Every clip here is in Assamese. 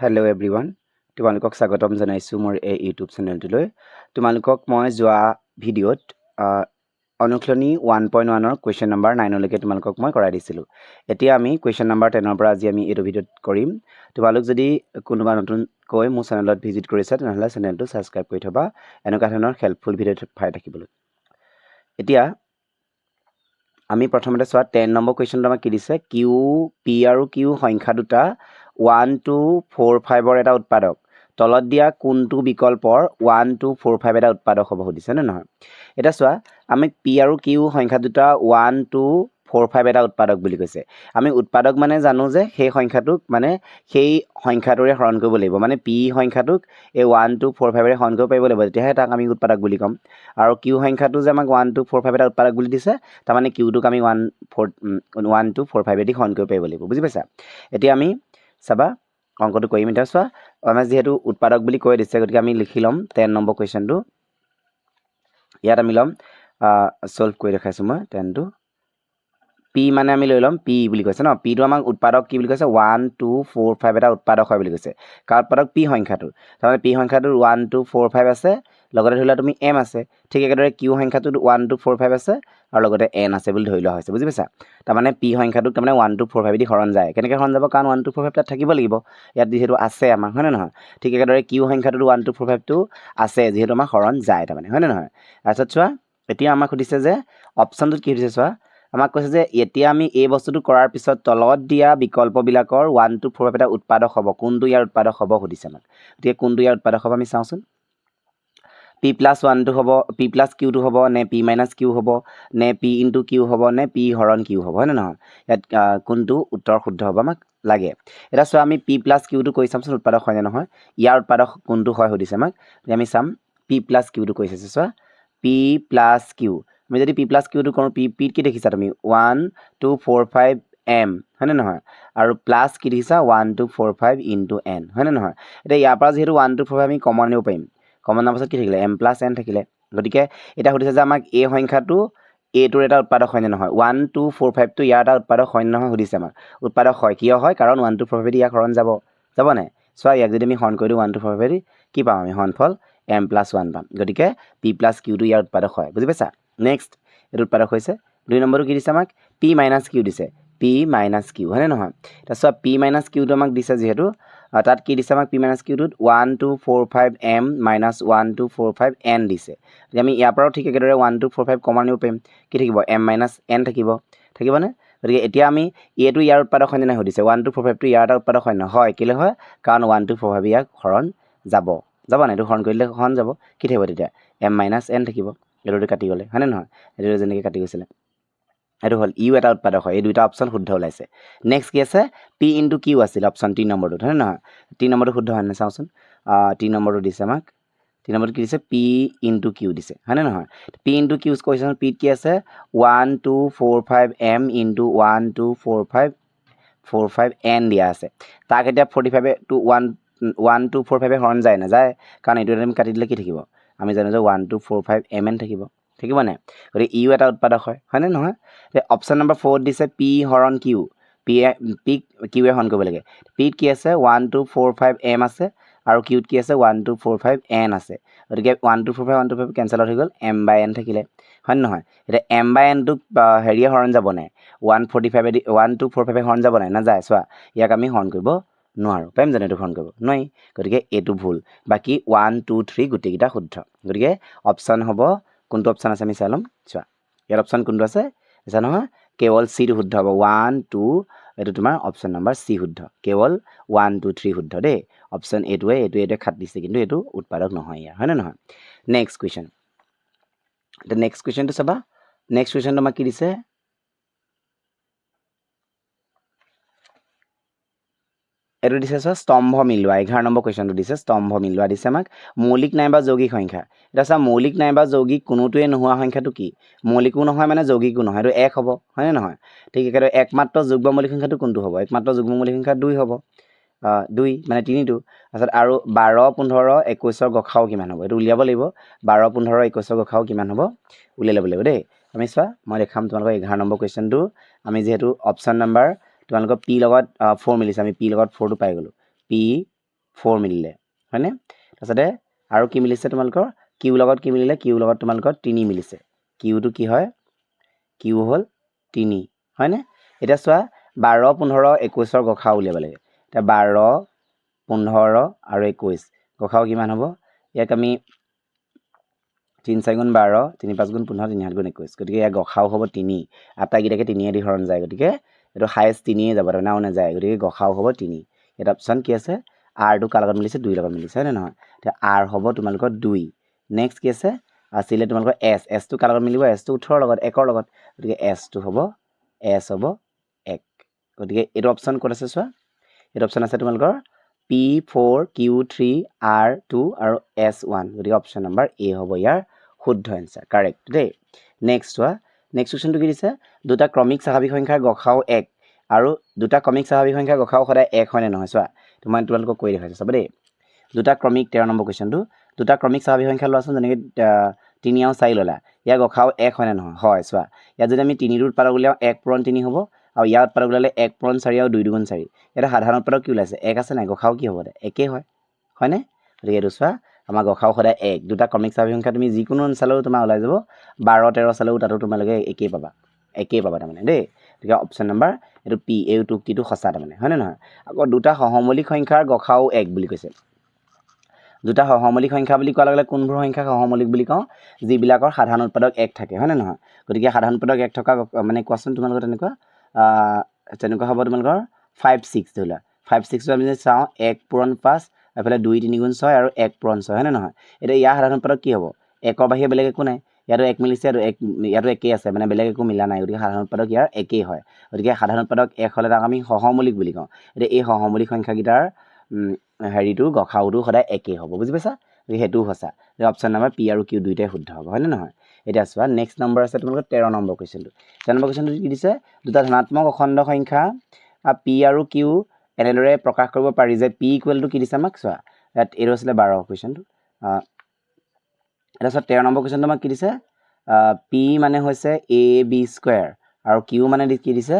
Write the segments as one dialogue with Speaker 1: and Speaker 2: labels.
Speaker 1: Hello everyone. তোমালোকক স্বাগতম জনাইছো মোৰ এই ইউটিউব চেনেলটোলৈ। তোমালোকক মই যোৱা ভিডিঅ'ত অনুশীলনী 1.1 ৰ কুৱেশ্যন নম্বৰ 9 লৈকে তোমালোকক মই কৰাই দিছিলোঁ। এতিয়া আমি কুৱেশ্যন নম্বৰ 10 ৰ পৰা আজি আমি এই ভিডিঅ'ত কৰিম। তোমালোক যদি কোনোবা নতুনকৈ মোৰ চেনেলত ভিজিট কৰিছা তেনেহ'লে চেনেলটো সাবস্ক্ৰাইব কৰি থবা এনেকুৱা ধৰণৰ হেল্পফুল ভিডিঅ' পাই থাকিবলৈ। এতিয়া আমি প্ৰথমতে চোৱা 10 নম্বৰ কুৱেশ্যনটো আমাক কি দিছে কিউ পি আৰু কিউ সংখ্যা দুটা 1 2 4 5 এটা উৎপাদক তলত দিয়া কোনটো বিকল্পৰ 1 2 4 5 এটা উৎপাদক হ'ব সুধিছে নে নহয় এটা চোৱা আমি পি আৰু কিউ সংখ্যা দুটা 1 2 4 5 এটা উৎপাদক বুলি কৈছে আমি উৎপাদক মানে জানো যে সেই সংখ্যাটোক মানে সেই সংখ্যাটোৰে হৰণ কৰিব লাগিব মানে পি সংখ্যাটোক এই 1 2 4 5 ৰে হৰণ কৰিব পাৰিব লাগিব তেতিয়াহে তাক আমি উৎপাদক বুলি ক'ম আৰু কিউ সংখ্যাটো যে আমাক 1 2 4 5 এটা উৎপাদক বুলি দিছে তাৰ মানে কিউটোক আমি 1 2 4 5 এদি হৰণ কৰিব পাৰিব লাগিব বুজি পাইছা এতিয়া আমি চাবা অংকটো কৰিম এতিয়া চোৱা আমাৰ যেহেতু উৎপাদক বুলি কৈ দিছে গতিকে আমি লিখি ল'ম 10 নম্বৰ কুৱেশ্যনটো ইয়াত আমি ল'ম সলভ কৰি দেখাইছোঁ মই 10টো পি মানে আমি লৈ ল'ম পি বুলি কৈছে ন পিটো আমাক উৎপাদক কি বুলি কৈছে 1 2 4 5 এটা উৎপাদক হয় বুলি কৈছে কাৰ উৎপাদক পি সংখ্যাটো তাৰমানে পি সংখ্যাটোৰ 1 2 4 5 আছে লগতে ধৰি লোৱা তুমি এম আছে ঠিক একেদৰে কিউ সংখ্যাটোত 1 2 4 5 আছে আৰু লগতে এন আছে বুলি ধৰি লোৱা হৈছে বুজি পাইছা তাৰমানে পি সংখ্যাটোক তাৰমানে 1 2 4 5 দি হৰণ যায় কেনেকৈ হৰণ যাব কাৰণ 1 2 4 5 তাত থাকিব লাগিব ইয়াত যিহেতু আছে আমাৰ হয় নে নহয় ঠিক একেদৰে কিউ সংখ্যাটোত 1 2 4 5 টো আছে যিহেতু আমাৰ হৰণ যায় তাৰমানে হয় নে নহয় তাৰপিছত চোৱা এতিয়া আমাক সুধিছে যে অপশ্যনটোত কি সুধিছে চোৱা আমাক কৈছে যে এতিয়া আমি এই বস্তুটো কৰাৰ পিছত তলত দিয়া বিকল্পবিলাকৰ 1 2 4 5 এটা উৎপাদক হ'ব কোনটো ইয়াৰ উৎপাদক হ'ব সুধিছে আমাক গতিকে কোনটো ইয়াৰ উৎপাদক হ'ব আমি চাওঁচোন পি প্লাছ 1টো হ'ব পি প্লাছ কিউটো হ'ব নে পি মাইনাছ কিউ হ'ব নে পি ইনটু কিউ হ'ব নে পি হৰণ কিউ হ'ব হয় নে নহয় ইয়াত কোনটো উত্তৰ শুদ্ধ হ'ব আমাক লাগে এটা চোৱা আমি পি প্লাছ কিউটো কৰি চামচোন উৎপাদক হয় নে নহয় ইয়াৰ উৎপাদক কোনটো হয় সুধিছে আমাক আমি চাম পি প্লাছ কিউটো কৈছে চোৱা পি প্লাছ কিউ আমি যদি পি প্লাছ কিউটো কৰোঁ পিত কি দেখিছা তুমি 1 2 4 5 এম হয়নে নহয় আৰু প্লাছ কি দেখিছা 1 2 4 5 ইনটু এন হয়নে নহয় এতিয়া ইয়াৰ পৰা যিহেতু 1 2 4 5 আমি কমন আনিব পাৰিম কমন অনাৰ পাছত কি থাকিলে এম প্লাছ এন থাকিলে গতিকে এতিয়া সুধিছে যে আমাক এই সংখ্যাটো এটোৰ এটা উৎপাদক হয় নে নহয় 1 2 4 5 টো ইয়াৰ এটা উৎপাদক হয় নে নহয় সুধিছে আমাক উৎপাদক হয় কিয় হয় কাৰণ 1 2 4 5 ইয়াক হৰণ যাব নাই চোৱা ইয়াক যদি আমি হৰণ কৰি দিওঁ 1 2 4 5 কি পাম আমি হৰণফল এম প্লাছ 1 পাম গতিকে পি প্লাছ কিউটো ইয়াৰ উৎপাদক হয় বুজি পাইছা নেক্সট এইটো উৎপাদক হৈছে 2 নম্বৰটো কি দিছে আমাক পি মাইনাছ কিউ দিছে পি মাইনাছ কিউ হয়নে নহয় তাৰপিছত পি মাইনাছ কিউটো আমাক দিছে যিহেতু তাত কি দিছে আমাক পি মাইনাছ কিউটোত 1 2 4 5 এম মাইনাছ 1 2 4 5 এন দিছে গতিকে আমি ইয়াৰ পৰাও ঠিক একেদৰে 1 2 4 5 কমন আনিব পাৰিম কি থাকিব এম মাইনাছ এন থাকিবনে গতিকে এতিয়া আমি এইটো ইয়াৰ উৎপাদক হয় নে নহয় সুধিছে 1 2 4 5 টো ইয়াৰ এটা উৎপাদক হয় নহয় কেলৈ হয় কাৰণ 1 2 4 5 ইয়াক হৰণ যাব নাই এইটো হৰণ কৰিলে হৰণ যাব কি থাকিব তেতিয়া এম মাইনাছ এন থাকিব এইটো কাটি গ'লে হয়নে নহয় এইটো যেনেকৈ কাটি গৈছিলে এইটো হ'ল ইউ এটা উৎপাদক হয় এই দুটা অপশ্যন শুদ্ধ ওলাইছে নেক্সট কি আছে পি ইনটু কিউ আছিল অপশ্যন 3 নম্বৰটোত হয় নহয় 3 নম্বৰটো শুদ্ধ হয় নে চাওঁচোন 3 নম্বৰটো দিছে আমাক 3 নম্বৰটো কি দিছে পি ইনটু কিউ দিছে হয়নে নহয় পি ইনটু কিউ কৈছে পিত কি আছে 1 2 4 5 এম ইনটু 1 2 4 5 এন দিয়া আছে তাক এতিয়া 45 টু 1 2 4 5 হৰণ যায় নাযায় কাৰণ এইটো আমি কাটি দিলে কি থাকিব আমি জানো যে 1 2 4 5 এম এন থাকিব নাই গতিকে ইউ এটা উৎপাদক হয়নে নহয় অপশ্যন নম্বৰ 4 দিছে পি হৰণ কিউ পি কিউৱে হৰণ কৰিব লাগে পিত কি আছে 1 2 4 5 এম আছে আৰু কিউত কি আছে 1 2 4 5 এন আছে গতিকে 1 2 4 5 1 2 5 কেঞ্চেল হৈ গ'ল এম বাই এন থাকিলে হয় নে নহয় এতিয়া এম বাই এনটোক হেৰিয়ে হৰণ যাব নাই 145 1 2 4 5 হৰণ যাব নাই নাযায় চোৱা ইয়াক আমি হৰণ কৰিব নোৱাৰোঁ পাৰিম জানো এইটো হৰণ কৰিব নোৱাৰি গতিকে এইটো ভুল বাকী 1 2 3 গোটেইকেইটা শুদ্ধ গতিকে অপশ্যন হ'ব কোনটো অপশ্যন আছে আমি চাই ল'ম চোৱা ইয়াৰ অপশ্যন কোনটো আছে বুজা নহয় কেৱল চিটো শুদ্ধ হ'ব 1 2 এইটো তোমাৰ অপশ্যন নম্বৰ চি শুদ্ধ কেৱল 1 2 3 শুদ্ধ দেই অপশ্যন এইটোৱে খাট দিছে কিন্তু এইটো উৎপাদক নহয় ইয়াৰ হয় নে নহয় নেক্সট কুৱেশ্যন এতিয়া নেক্সট কুৱেশ্যনটো চাবা নেক্সট কুৱেশ্যনটো আমাক কি দিছে এইটো দিছে চোৱা স্তম্ভ মিলোৱা 11 নম্বৰ কুৱেশ্যনটো দিছে স্তম্ভ মিলোৱা দিছে আমাক মৌলিক নাইবা যৌগিক সংখ্যা এতিয়া চোৱা মৌলিক নাইবা যৌগিক কোনোটোৱে নোহোৱা সংখ্যাটো কি মৌলিকো নহয় মানে যৌগিকো নহয় এইটো 1 হ'ব হয়নে নহয় ঠিক একেদৰে একমাত্ৰ যুগ্ম মৌলিক সংখ্যাটো কোনটো হ'ব একমাত্ৰ যুগ্ম মৌলিক সংখ্যা 2 হ'ব 2 মানে 3টো তাৰপিছত আৰু 12 15 21ৰ গসাও কিমান হ'ব এইটো উলিয়াব লাগিব 12 15 21ৰ গসাও কিমান হ'ব উলিয়াই ল'ব লাগিব দেই আমি চোৱা মই দেখাম তোমালোকক 11 নম্বৰ কুৱেশ্যনটো আমি যিহেতু অপশ্যন নম্বৰ তোমালোকৰ পি লগত 4 মিলিছে আমি পি লগত 4টো পাই গ'লোঁ পি 4 মিলিলে হয়নে তাৰপিছতে আৰু কি মিলিছে তোমালোকৰ কিউ লগত কি মিলিলে কিউ লগত তোমালোকৰ 3 মিলিছে কিউটো কি হয় কিউ হ'ল 3 হয়নে এতিয়া চোৱা 12 15 21 গসাও উলিয়াব লাগে এতিয়া 12 15 আৰু 21 গসাও কিমান হ'ব ইয়াক আমি 3 4 গুণ 12 3 5 গুণ 15 3 7 গুণ 21 গতিকে ইয়াৰ গসাও হ'ব 3 আটাইকেইটাকে 3 দি হৰণ যায় গতিকে এইটো হাইয়েষ্ট 3 যাব তাৰমানে আৰু নাযায় গতিকে গসাও হ'ব 3 এটা অপশ্যন কি আছে আৰটো কাৰ লগত মিলিছে 2 লগত মিলিছে হয়নে নহয় এতিয়া আৰ হ'ব তোমালোকৰ 2 নেক্সট কি আছে আছিলে তোমালোকৰ এছটো কাৰ লগত মিলিব এছটো 18 লগত 1 লগত গতিকে এছটো হ'ব এছ হ'ব 1 গতিকে এইটো অপশ্যন ক'ত আছে চোৱা এইটো অপশ্যন আছে তোমালোকৰ P4 Q3 R2 আৰু S1 গতিকে অপশ্যন নম্বৰ এ হ'ব ইয়াৰ শুদ্ধ এনসাৰ কাৰেক্ট দেই নেক্সট চোৱা নেক্সট কোৱেশ্চনটো কি দিছে দুটা ক্ৰমিক স্বাভাৱিক সংখ্যাৰ গসাও 1 আৰু দুটা ক্ৰমিক স্বাভাৱিক সংখ্যাৰ গসাও সদায় 1 হয় নে নহয় চোৱা মই তোমালোকক কৈ দেখাইছো চাবা দেই দুটা ক্ৰমিক 13 নম্বৰ কোৱেশ্চনটো দুটা ক্ৰমিক স্বাভাৱিক সংখ্যা লোৱাচোন যেনেকৈ 3 আৰু 4 ল'লা ইয়াৰ গসাও 1 হয় নে নহয় হয় চোৱা ইয়াত যদি আমি 3 ৰ উৎপাদক উলিয়াও 1 পূৰণ 3 হ'ব আৰু ইয়াৰ উৎপাদক উলিয়ালে 1 পূৰণ 4 আৰু 2 দুগুণ 4 এটা সাধাৰণ উৎপাদক কি ওলাইছে 1 আছে নাই গসাও কি হ'ব একেই হয় হয়নে গতিকে এইটো চোৱা আমাৰ গসাও সদায় 1 দুটা ক্ৰমিক স্বাভাৱিক সংখ্যা তুমি যিকোনো চালেও তোমাৰ ওলাই যাব 12 13 চালেও তাতো তোমালোকে একেই পাবা তাৰমানে দেই গতিকে অপশ্যন নম্বৰ এইটো পি এই উক্তিটো সঁচা তাৰমানে হয়নে নহয় আকৌ দুটা সহমৌলিক সংখ্যাৰ গসাও 1 বুলি কৈছে দুটা সহমৌলিক সংখ্যা বুলি কোৱাৰ লগে লগে কোনবোৰ সংখ্যা সহমৌলিক বুলি কওঁ যিবিলাকৰ সাধাৰণ উৎপাদক 1 থাকে হয়নে নহয় গতিকে সাধাৰণ উৎপাদক 1 থকা মানে কোৱাচোন তোমালোকৰ তেনেকুৱা হ'ব তোমালোকৰ 5 6 ধৰিলা 5 6 আমি যদি চাওঁ 1 পূৰণ 5 এফালে 2 3 গুণ 6 আৰু 1 পূৰণ 6 হয়নে নহয় এতিয়া ইয়াৰ সাধাৰণ উৎপাদক কি হ'ব 1ৰ বাহিৰে বেলেগ একো নাই ইয়াতো 1 মিলিছে আৰু ইয়াতো একেই আছে মানে বেলেগ একো মিলা নাই গতিকে সাধাৰণ উৎপাদক ইয়াৰ একেই হয় গতিকে সাধাৰণ উৎপাদক 1 হ'লে তাক আমি সহমৌলিক বুলি কওঁ এতিয়া এই সহমৌলিক সংখ্যাকেইটাৰ হেৰিটো গসাওটো সদায় একেই হ'ব বুজি পাইছা সেইটোও সঁচা অপশ্যন নম্বৰ পি আৰু কিউ দুইটাই শুদ্ধ হ'ব হয়নে নহয় এতিয়া চোৱা নেক্সট নম্বৰ আছে তোমালোকৰ 13 নম্বৰ কুৱেশ্যনটো 13 নম্বৰ কুৱেশ্যনটো কি দিছে দুটা ধনাত্মক অখণ্ড সংখ্যা পি আৰু কিউ এনেদৰে প্ৰকাশ কৰিব পাৰি যে পি ইকুৱেলটো কি দিছে আমাক চোৱা ইয়াত এইটো আছিলে 12 কুৱেশ্যনটো এটা চোৱা 13 নম্বৰ কুৱেশ্যনটো আমাক কি দিছে পি মানে হৈছে এ বি স্কুৱেৰ আৰু কিউ মানে কি দিছে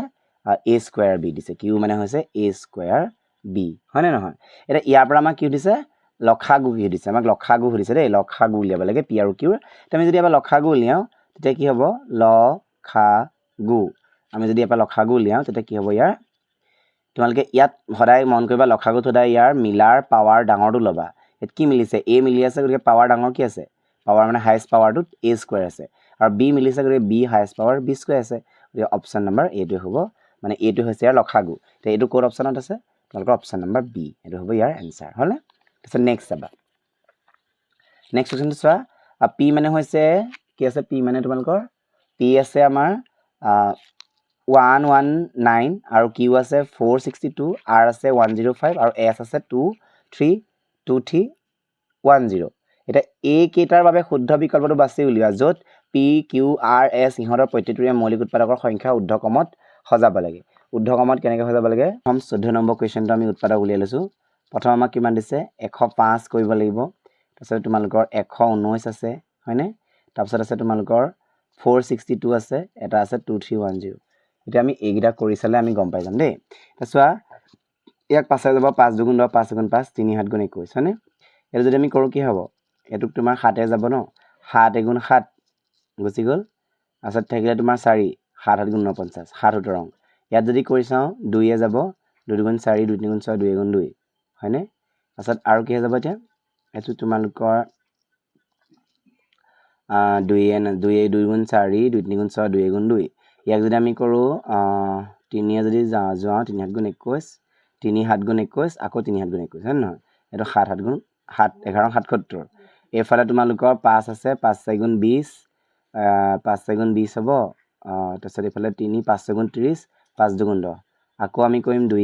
Speaker 1: এ স্কুৱেৰ বি দিছে কিউ মানে হৈছে এ স্কুৱেৰ বি হয়নে নহয় এতিয়া ইয়াৰ পৰা আমাক কি দিছে লখাগু কি দিছে আমাক লখাগু সুধিছে দেই লখাগু উলিয়াব লাগে পি আৰু কিউৰ আমি যদি এবাৰ লখাগু উলিয়াওঁ তেতিয়া কি হ'ব লখাগু আমি যদি এবাৰ লখাগু উলিয়াওঁ তেতিয়া কি হ'ব ইয়াৰ তোমালোকে ইয়াত সদায় মন কৰিবা লখাগুত সদায় ইয়াৰ মিলাৰ পাৱাৰ ডাঙৰটো ল'বা ইয়াত কি মিলিছে এ মিলি আছে গতিকে পাৱাৰ ডাঙৰ কি আছে পাৱাৰ মানে হাইয়েষ্ট পাৱাৰটোত এ স্কুৱেৰ আছে আৰু বি মিলিছে গতিকে B highest power B square আছে গতিকে অপশ্যন নম্বৰ এইটোৱে হ'ব মানে এইটো হৈছে ইয়াৰ লখাগু এতিয়া এইটো ক'ত অপশ্যনত আছে তোমালোকৰ অপশ্যন নম্বৰ বি এইটো হ'ব ইয়াৰ এনচাৰ হ'লে তাৰপিছত নেক্সট চাবা নেক্সট কুৱেশ্যনটো চোৱা পি মানে হৈছে কি আছে পি মানে তোমালোকৰ পি আছে আমাৰ 119 আৰু কিউ আছে 462 আৰ আছে 105 আৰু এছ আছে 2310 এতিয়া এই কেইটাৰ বাবে শুদ্ধ বিকল্পটো বাছি উলিওৱা য'ত পি কিউ আৰ এছ ইহঁতৰ প্ৰত্যেকটোৰে মৌলিক উৎপাদকৰ সংখ্যা ঊৰ্ধ্বক্ৰমত সজাব লাগে ঊৰ্ধ্বক্ৰমত কেনেকৈ সজাব লাগে প্ৰথম 14 নম্বৰ কুৱেশ্যনটো আমি উৎপাদক উলিয়াই লৈছোঁ প্ৰথম আমাক কিমান দিছে 105 কৰিব লাগিব তাৰপিছত তোমালোকৰ 119 আছে হয়নে তাৰপিছত আছে তোমালোকৰ 462 আছে এটা আছে 2310 এতিয়া আমি এইকেইটা কৰি চালে আমি গম পাই যাম দেই এতিয়া চোৱা ইয়াক পাছে যাব 5 দুগুণ 10 5 গুণ 5 3 7 গুণ 21 হয়নে এইটো যদি আমি কৰোঁ কি হ'ব এইটোক তোমাৰ 7 যাব ন 7 এগুণ 7 গুচি গ'ল তাৰপিছত থাকিলে তোমাৰ 4 7 7 গুণ 49 7 সোতৰ ইয়াত যদি কৰি চাওঁ 2 যাব 2 দুগুণ 4 2 3 গুণ 6 2 গুণ 2 হয়নে তাৰপিছত আৰু কি যাব এতিয়া এইটো তোমালোকৰ 2 গুণ 4 2 3 গুণ 6 2 গুণ 2 ইয়াক যদি আমি কৰোঁ 3 যদি যাওঁ 3 7 গুণ 21 3 7 গুণ 21 আকৌ 3 7 গুণ 21 হয় নহয় এইটো 7 7 গুণ 7 11 77 এইফালে তোমালোকৰ 5 আছে 5 4 গুণ 20 5 4 গুণ 20 হ'ব তাৰপিছত এইফালে 3 5 6 গুণ 30 5 2 গুণ 10 আকৌ আমি কৰিম 2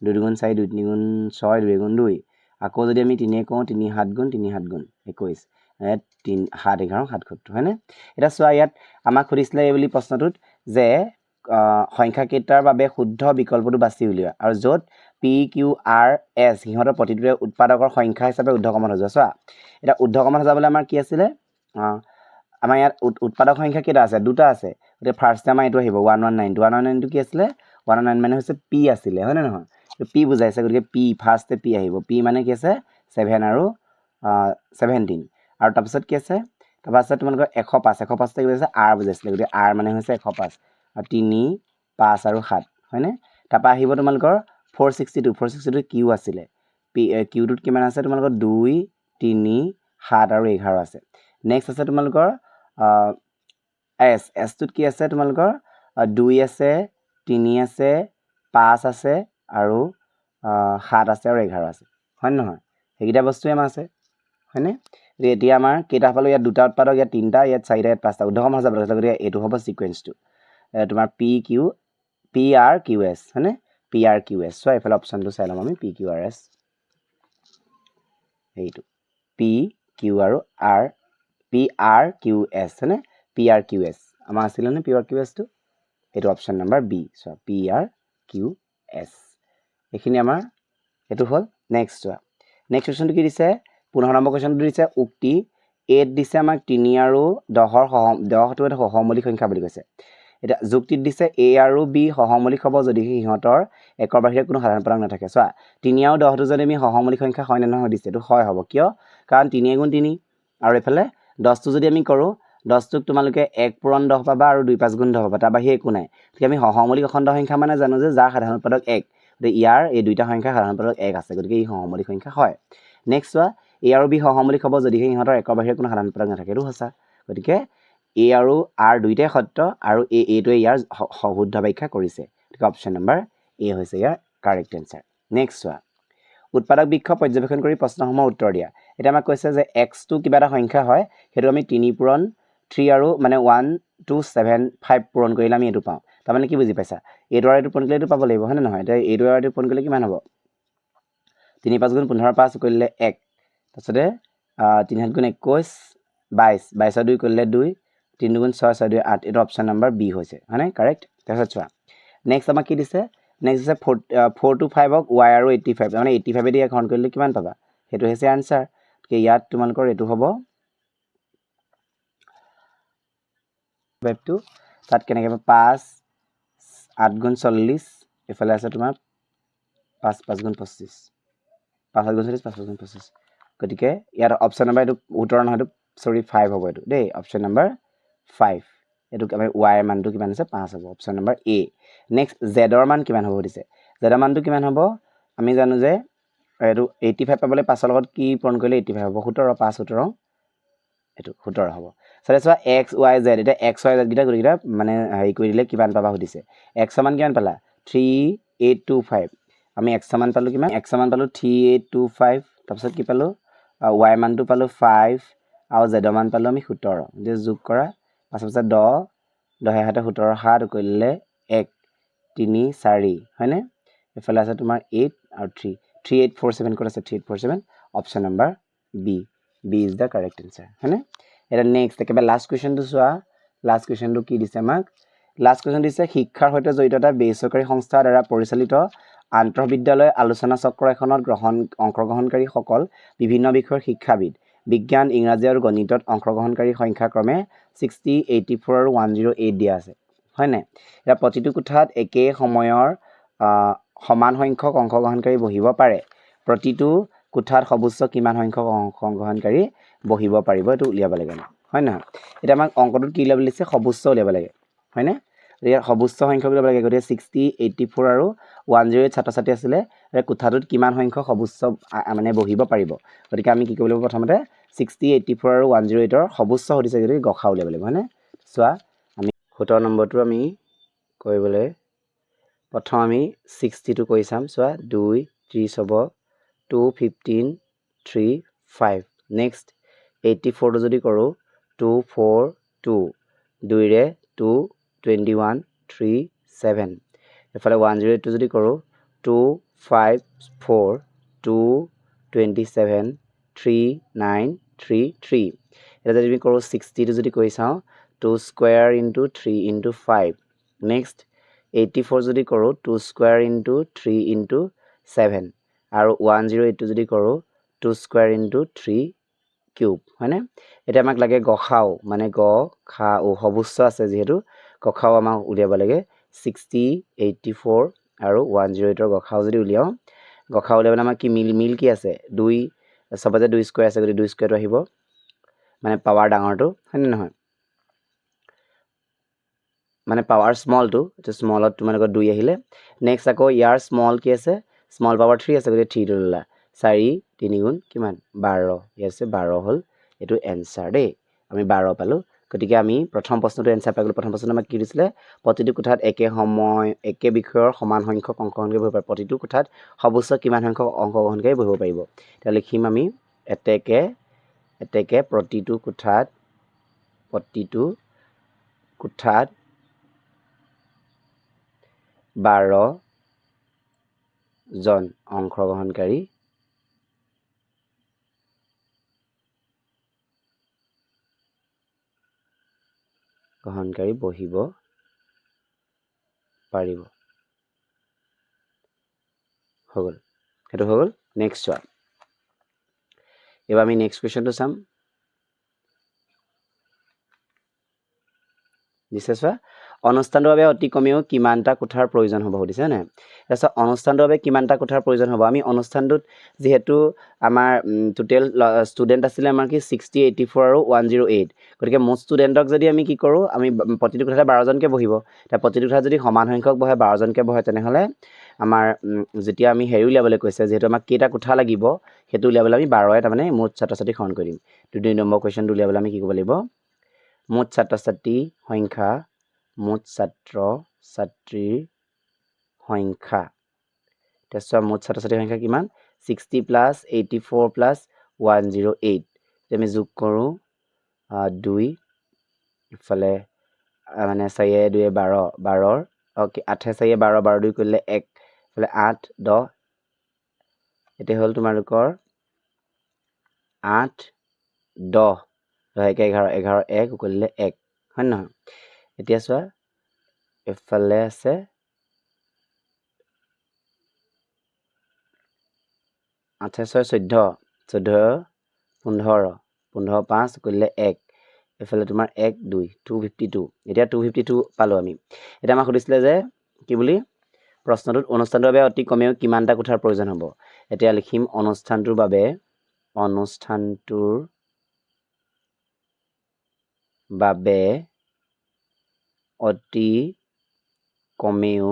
Speaker 1: 2 গুণ 4 2 3 গুণ 6 2 গুণ 2 আকৌ যদি আমি 3 কওঁ 3 7 গুণ 21 3 7 11 77 হয়নে এতিয়া চোৱা ইয়াত আমাক সুধিছিলে এই বুলি প্ৰশ্নটোত যে সংখ্যাকেইটাৰ বাবে শুদ্ধ বিকল্পটো বাছি উলিওৱা আৰু য'ত পি কিউ আৰ এছ সিহঁতৰ প্ৰতিটোৰে উৎপাদকৰ সংখ্যা হিচাপে ঊৰ্ধ্বক্ৰমত সজোৱা চোৱা এতিয়া ঊৰ্ধ্বক্ৰমত সজাবলৈ আমাৰ কি আছিলে আমাৰ ইয়াত উৎপাদক সংখ্যা কেইটা আছে দুটা আছে গতিকে ফাৰ্ষ্টে আমাৰ এইটো আহিব 119 119টো কি আছিলে 119 মানে হৈছে পি আছিলে হয়নে নহয় পি বুজাইছে গতিকে পি ফাৰ্ষ্টে পি আহিব পি মানে কি আছে 7 আৰু 17 আৰু তাৰপিছত কি আছে তাৰপাছত তোমালোকৰ 105 কি বুজাইছে আৰ বুজাইছিলে গতিকে আৰ মানে হৈছে 105 আৰু 3 5 আৰু 7 হয়নে তাৰপৰা আহিব তোমালোকৰ 462 কিউ আছিলে পি কিউটোত কিমান আছে তোমালোকৰ 2 3 7 আৰু 11 আছে নেক্সট আছে তোমালোকৰ এছ টোত কি আছে তোমালোকৰ 2 আছে 3 আছে 5 আছে আৰু 7 আছে আৰু 11 আছে হয় নহয় সেইকেইটা বস্তুৱে আমাৰ আছে হয়নে এতিয়া আমাৰ কেইটা পালো ইয়াত দুটা উৎপাদক ইয়াত তিনটা ইয়াত চাৰিটা ইয়াত পাঁচটা উদ্ধকম হৈ যাব গতিকে এইটো হ'ব সিকুৱেন্সটো তোমাৰ P Q P R Q S হয়নে পি আৰ কিউ এছ চোৱা এইফালে অপশ্যনটো চাই ল'ম আমি পি কিউ আৰ এছ এইটো পি কিউ আৰু R P R Q S হয়নে পি আৰ কিউ এছ আমাৰ আছিলে নে পি আৰ কিউ এছটো এইটো অপশ্যন নম্বৰ বি চোৱা পি আৰ কিউ এছ এইখিনি আমাৰ এইটো হ'ল নেক্সট চোৱা নেক্সট কুৱেশ্যনটো কি দিছে 15 নম্বৰ কুৱেশ্যনটো দিছে উক্তি 8 দিছে আমাক 3 আৰু 10ৰ 10টো এটা সহমৌলিক সংখ্যা বুলি কৈছে এটা যুক্তিত দিছে a আৰু b সহমৌলিক হ'ব যদি সিহঁতৰ একৰ বাহিৰে কোনো সাধাৰণ পদাৰ্থ নাথাকে চোৱা 3 আৰু 10টো যদি আমি সহমৌলিক সংখ্যা হয় নে নহয় দিছে এইটো হয় হ'ব কিয় কাৰণ 3 গুণ 3 আৰু এফালে 10টো যদি আমি কৰোঁ 10টোক তোমালোকে 1 পূৰণ 10 পাবা আৰু 2 5 গুণ 10 পাবা তাৰ বাহিৰে একো নাই গতিকে আমি সহমৌলিক অখণ্ড সংখ্যা মানে জানো যে যাৰ সাধাৰণ উৎপাদক 1 গতিকে ইয়াৰ এই দুইটা সংখ্যা সাধাৰণ উৎপাদক 1 আছে গতিকে ই সহমৌলিক সংখ্যা হয় নেক্সট চোৱা a আৰু b সহমৌলিক হ'ব যদিহে ইহঁতৰ একৰ বাহিৰে কোনো সাধাৰণ উৎপাদক নাথাকে এইটো সঁচা গতিকে a আৰু r দুইটাই সত্য আৰু এইটোৱে ইয়াৰ শুদ্ধ ব্যাখ্যা কৰিছে গতিকে অপশ্যন নম্বৰ এ হৈছে ইয়াৰ কাৰেক্ট এনসাৰ নেক্সট চোৱা উৎপাদক বৃক্ষ পৰ্যবেক্ষণ কৰি প্ৰশ্নসমূহৰ উত্তৰ দিয়া এটা আমাক কৈছে যে x টো কিবা এটা সংখ্যা হয় সেইটো আমি 3 পূৰণ 3 আৰু মানে 1 2 7 5 পূৰণ কৰিলে আমি এইটো পাওঁ তাৰমানে কি বুজি পাইছা এইটো আৰু এইটো পূৰণ কৰিলে এইটো পাব লাগিব হয় নে নহয় এতিয়া এইটো আৰু এইটো পূৰণ কৰিলে কিমান হ'ব 3 5 গুণ 15 5 কৰিলে 1 তাৰপিছতে 3 7 গুণ 21 22 22 2 কৰিলে 2 3 গুণ 6 6 2 8 এইটো অপশ্যন নম্বৰ বি হৈছে হয়নে কাৰেক্ট তাৰপিছত চোৱা নেক্সট আমাক কি দিছে নেক্সট আছে 4 to 5 ক y আৰু 85 মানে 85 দি হৰণ কৰিলে কিমান পাবা সেইটো হৈছে আনসাৰ গতিকে ইয়াত তোমালোকৰ এইটো হ'ব 5 তাত কেনেকৈ 5 8 গুণ 40 এফালে আছে তোমাৰ 5 5 গুণ 25 5 গুণ 40 5 গুণ 25 গতিকে ইয়াত অপশ্যন নম্বৰ এইটো উত্তৰ নহয় এইটো সৰি 5 হ'ব এইটো দেই অপশ্যন নম্বৰ 5 এইটো আমাৰ y ৰ মানটো কিমান আছে 5 হ'ব অপশ্যন নম্বৰ এ নেক্সট z ৰ মান কিমান হ'ব দিছে z ৰ মানটো কিমান হ'ব আমি জানো যে এইটো 85 পাবলৈ 5 ৰ লগত কি পূৰণ কৰিলে 85 হ'ব 17 5 17 এইটো 17 হ'ব সৰে চোৱা x y z এটা x y z গিটা গৰিটা মানে হেৰি কৰি দিলে কিমান পাবা সুধিছে x ৰ মান কিমান পালা 3825 আমি x ৰ মান পালো কিমান x ৰ মান পালো 3825 তাৰপিছত কি পালো y মানটো পালো 5 আৰু z ৰ মান পালো আমি 17 যে যোগ কৰা 5 5 10 10 হাতে 17 7 কৰিলে 1 3 4 হয়নে এফালে আছে তোমাৰ 8 আৰু 3 3847 ক'ত আছে 3847 option number B B is the correct answer হয়নে এটা নেক্সট একেবাৰে লাষ্ট কুৱেশ্যনটো চোৱা লাষ্ট কুৱেশ্যনটো কি দিছে আমাক লাষ্ট কুৱেশ্যন দিছে শিক্ষাৰ সৈতে জড়িত এটা বেচৰকাৰী সংস্থাৰ দ্বাৰা পৰিচালিত আন্তঃবিদ্যালয় আলোচনা চক্ৰ এখনত অংশগ্ৰহণকাৰীসকল বিভিন্ন বিষয়ৰ শিক্ষাবিদ বিজ্ঞান ইংৰাজী আৰু গণিতত অংশগ্ৰহণকাৰী সংখ্যা ক্ৰমে 60 84 আৰু 108 দিয়া আছে হয় নাই এটা প্ৰতিটো কোঠাত একে সময়ৰ সমান সংখ্যক অংশগ্ৰহণকাৰী বহিব পাৰে প্ৰতিটো কোঠাত সৰ্বোচ্চ কিমান সংখ্যক অংশগ্ৰহণকাৰী বহিব পাৰিব এটো উলিয়াব লাগে হয় না এটা আমাক অংকটোত কি উলিয়াব দিছে সৰ্বোচ্চ উলিয়াব লাগে হয় না ইয়াৰ সৰ্বোচ্চ সংখ্যক উলিয়াব লাগে গতিকে 60 84 আৰু 108 ছাত্ৰ ছাত্ৰী আছিলে কোঠাটোত কিমান সংখ্যক সৰ্বোচ্চ মানে বহিব পাৰিব গতিকে আমি কি কৰিব লাগিব প্ৰথমতে 60 84 আৰু 108 ৰ সৰ্বোচ্চ সুধিছে গতিকে গখা উলিয়াব লাগিব হয়নে চোৱা আমি 17 নম্বৰটো আমি কৰিবলৈ প্ৰথম আমি 60 টো কৰি চাম চোৱা 2 30 হ'ব 2 15 3 5 নেক্সট 84 টো যদি কৰো 2 4 2 2 ৰে 2 21 3 7 এফালে 108 টো যদি কৰো 2 5 4 2 27 3 9 3 3 এটা যদি আমি কৰো 60 টো যদি কৰি চাও 2 স্কয়াৰ ইনটু 3 ইনটু 5 নেক্সট 84 যদি কৰো 2 স্কয়াৰ ইনটু 3 ইনটু 7 আৰু 108 টো যদি কৰো 2 স্কয়াৰ ইনটু 3 কিউব হয়নে এটা আমাক লাগে গখাও মানে গ খা ও সৰ্বোচ্চ আছে যেহেতু গখাও আমাক উলিয়াব লাগে 60 84 আৰু 108ৰ গখাও যদি উলিয়াও গখাও উলিয়াবলৈ আমাৰ কি মিল কি আছে 2 সবতে 2 স্কয়াৰ আছে গতি 2 স্কয়াৰটো আহিব মানে পাৱাৰ ডাঙৰটো হয় নে নহয় মানে পাৱাৰ স্মলটো এটা স্মলত তোমালোকৰ 2 আহিলে নেক্সট আকৌ ইয়াৰ স্মল কি আছে স্মল পাৱাৰ 3 আছে গতি 3 টো ললা 4 3 গুণ কিমান 12 ইয়াছে 12 হল এটো এনসাৰ দেই আমি 12 পালো গতিকে আমি প্ৰথম প্ৰশ্নটো এনসাৰ পাই গলো প্ৰথম প্ৰশ্নটো আমাক কি দিছিলে প্ৰতিটো কোঠাত একে বিষয়ৰ সমান সংখ্যক অংশগ্ৰহণকাৰী বহিব পাৰে প্ৰতিটো কোঠাত সৰ্বোচ্চ কিমান সংখ্যক অংশগ্ৰহণকাৰী বহিব পাৰিব তেতিয়া লিখিম আমি এতেকে প্ৰতিটো কোঠাত 12 জন অংশগ্ৰহণকাৰী বহিব পাৰিব হগল হেতু হগল নেক্সট ওয়ান এবাৰ আমি নেক্সট কোৱেশ্চনটো চাম দিছে চোৱা অনুষ্ঠানটোৰ বাবে অতি কমেও কিমানটা কোঠাৰ প্ৰয়োজন হ'ব দিছে না এছা অনুষ্ঠানটোৰ বাবে কিমানটা কোঠাৰ প্ৰয়োজন হ'ব আমি অনুষ্ঠানটোত যেহেতু আমাৰ টোটেল ষ্টুডেন্ট আছিল আমাৰ কি 60 84 আৰু 108 গতিকে মোট ষ্টুডেন্টক যদি আমি কি কৰো আমি প্ৰতিটো কোঠাতে 12 জনকে বহিব তা প্ৰতিটো কোঠাত যদি সমান সংখ্যক বহে 12 জনকে বহে তেনেহলে আমাৰ যেতিয়া আমি হেৰি উলিয়াবলৈ কৈছে যেহেতু আমাক কেইটা কোঠা লাগিব হেতু উলিয়াবলৈ আমি 12 তাৰ মানে মোট ছাত্ৰ-ছাত্ৰী খন কৰিম 2 নম্বৰ কোৱেশ্চনটো উলিয়াবলৈ আমি কি কৰিব লাগিব মোট ছাত্ৰ-ছাত্ৰী সংখ্যা মোট ছাত্ৰ-ছাত্ৰীৰ সংখ্যা তেছৰ মোট ছাত্ৰ-ছাত্ৰীৰ সংখ্যা কিমান 60 প্লাস 84 প্লাস 108 আমি যোগ কৰো 2 ইফালে মানে 4 2 12 12 ওকে 8 4 12 12 2 কৰিলে 1 ইফালে 8 10 এতে হল তোমালোকৰ 8 10 11 11 1 কৰিলে 1 হয় নহয় এতিয়া চোৱা এফালে আছে 8 6 14 14 15 15 5 কৰিলে 1 এফালে তোমাৰ 1 2 252 এতিয়া 252 পালো আমি এটা আমাক সুধিছিলে যে কি বুলি প্ৰশ্নটোত অনুষ্ঠানটোৰ বাবে অতি কমেও কিমানটা কোঠাৰ প্ৰয়োজন হ'ব এতিয়া লিখিম অনুষ্ঠানটোৰ বাবে অতি কমেও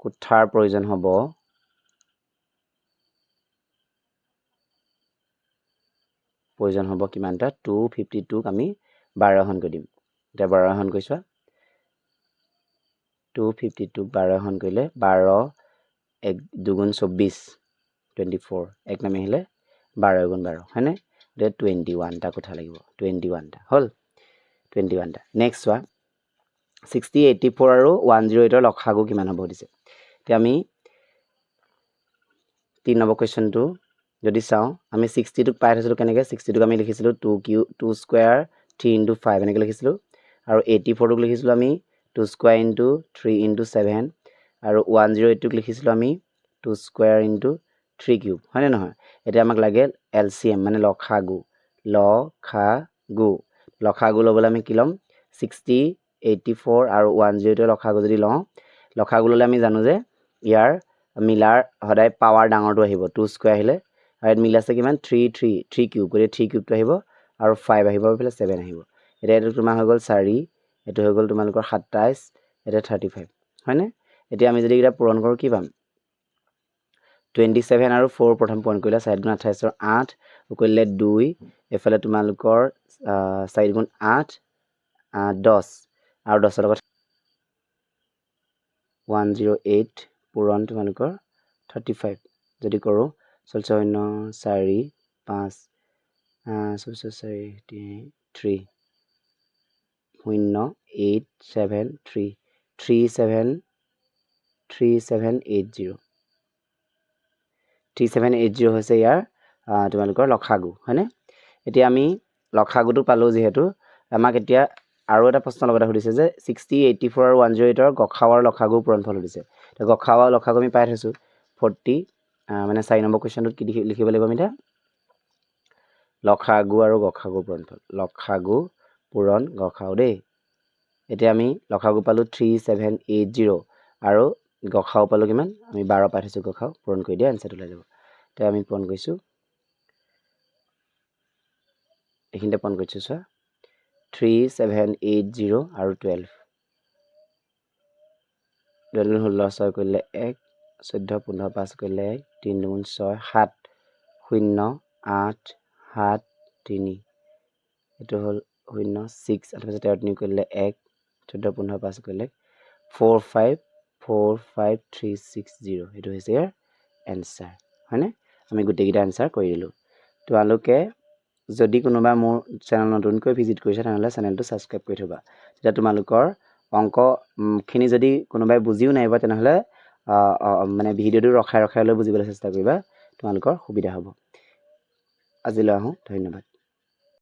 Speaker 1: কোঠাৰ প্ৰয়োজন হ'ব কিমানটা 252 ক আমি 12 হন কৰি দিম এতিয়া 12 হন কৰিছো 252 12 হন কৰিলে 12 1 2 গুণ 24 24 এক নামে আহিলে 12 গুণ 12 হয়নে দে 21 টা কোঠা লাগিব 21 টা হল 21 টা নেক্সট ওয়া 60 84 আৰু 108 ৰ লসাগু কিমান হ'ব দিছে তে আমি 3 নম্বৰ কোৱেশ্চনটো যদি চাও আমি 60 টোক পাই থৈছিলো কেনেকে 60 টোক আমি লিখিছিলো 2 স্কয়াৰ 3 into 5 এনেকে লিখিছিলো আৰু 84 টোক লিখিছিলো আমি 2 স্কয়াৰ into 3 into 7 আৰু 108 টোক লিখিছিলো আমি 2 স্কয়াৰ into 3 কিউব হয়নে নহয় এটা আমাক লাগে এলসিএম মানে লসাগু লবলৈ আমি কি লম 60 84 আৰু 108 ৰ লসাগু যদি লওঁ লসাগু ললে আমি জানো যে ইয়াৰ মিলাৰ হদাই পাৱাৰ ডাঙৰটো আহিব 2 স্কয়াৰ আহিলে আৰু মিল আছে কিমান 3 কিউব গৰে 3 কিউবটো আহিব আৰু 5 আহিব ইফালে 7 আহিব এটা এটো তোমাৰ হৈ গল 4 এটো হৈ গল তোমালোকৰ 27 এটা 35 হয়নে এতিয়া আমি যদি এটা পূৰণ কৰো কি পাম 27 আৰু 4 প্ৰথম পূৰণ কৰিলে 4 গুণ 28 ৰ 8 কৰিলে 2 এফালে তোমালোকৰ 4 গুণ 8 10 আৰু 10 ৰ লগত 108 পূৰণ তোমালোকৰ 35 যদি কৰো 0 4 5 3 0 8 7 3 3780 3780 হৈছে ইয়াৰ তোমালোকৰ লসাগু হয়নে এতিয়া আমি লসাগুটো পালো যেহেতু আমাক এতিয়া আৰু এটা প্ৰশ্ন লগতে সুধিছে যে 60 84 আৰু 108 ৰ গখাৱাৰ লসাগু পূৰণফল সুধিছে তো গখাৱাৰ লসাগু আমি পাই থৈছো 40 মানে 4 নম্বৰ কোৱেশ্চনটোত কি লিখিব লাগিব আমি এটা লসাগু আৰু গখাগু পূৰণফল লসাগু পূৰণ গখাও দেই এতিয়া আমি লসাগু পালো 3780 আৰু গসাও পালোঁ কিমান আমি 12 পাই থৈছোঁ গসাও পূৰণ কৰি দিয়া এনচাৰটো ওলাই যাব তো আমি পূৰণ কৰিছোঁ এইখিনিতে পূৰণ কৰিছোঁ চোৱা 3 7 8 0 আৰু 12 12 16 6 কৰিলে 1 14 15 5 কৰিলে 1 3 2 6 7 0 8 7 3 এইটো হ'ল 0 6 8 13 3 কৰিলে 1 14 15 5 কৰিলে 4 5 4 5 3 6 0 এইটো হৈছে ইয়াৰ এনচাৰ হয়নে আমি গোটেইকেইটা এনচাৰ কৰি দিলোঁ তোমালোকে যদি কোনোবা মোৰ চেনেল নতুনকৈ ভিজিট কৰিছে তেনেহ'লে চেনেলটো ছাবস্ক্ৰাইব কৰি থ'বা তেতিয়া তোমালোকৰ অংকখিনি যদি কোনোবাই বুজিও নাইবা তেনেহ'লে মানে ভিডিঅ'টো ৰখাই ৰখাই লৈ বুজিবলৈ চেষ্টা কৰিবা তোমালোকৰ সুবিধা হ'ব আজিলৈ আহোঁ ধন্যবাদ